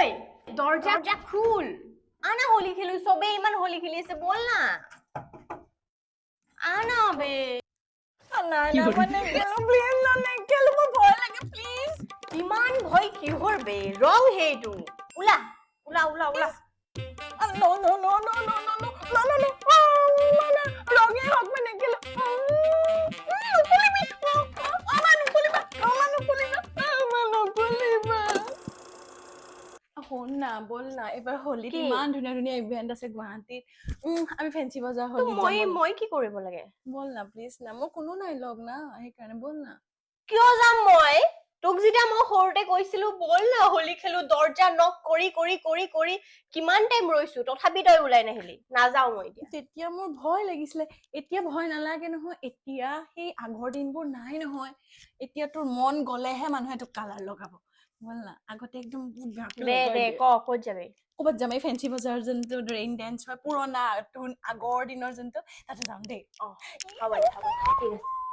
ঐ দরজা খুল আনা হোলি খেলু সবে ইমান হোলি খেলি আছে বল না আনা বে না না মানে গেলো প্লিজ না না গেলো মোৰ ভয় লাগে প্লিজ ইমান ভয় কিহৰ বে ৰং হেইটো উলা উলা উলা উলা নো নো নো নো নো নো নো নো নো নো মানে ৰঙে হক মানে গেলো শুন না বল না এবাৰ হোলিত ইমান ধুনীয়া ধুনীয়া ইভেন্ট আছে গুৱাহাটীত আমি ফেঞ্চি বজাৰ হোলিত যাম মই কি কৰিব লাগে বল না প্লিজ না মোৰ কোনো নাই লগ না সেইকাৰণে বল না কিয় যাম মই তোক যেতিয়া মই সৰুতে কৈছিলো বল না হোলি খেলো দৰজা নক কৰি কৰি কৰি কৰি কিমান টাইম ৰৈছো তথাপি তই ওলাই নাহিলি নাযাও মই এতিয়া তেতিয়া মোৰ ভয় লাগিছিলে এতিয়া ভয় নালাগে নহয় এতিয়া সেই আগৰ দিনবোৰ নাই নহয় এতিয়া তোৰ মন গলেহে মানুহে তোক কালাৰ লগাব বল না আগতে একদম দে দে ক ক'ত যাবি ক'বাত যাম এই ফেঞ্চি বজাৰ যোনটো ৰেইন ডেন্স হয় পুৰণা আগৰ দিনৰ যোনটো তাতে যাম দেই হ'ব দে ঠিক আছে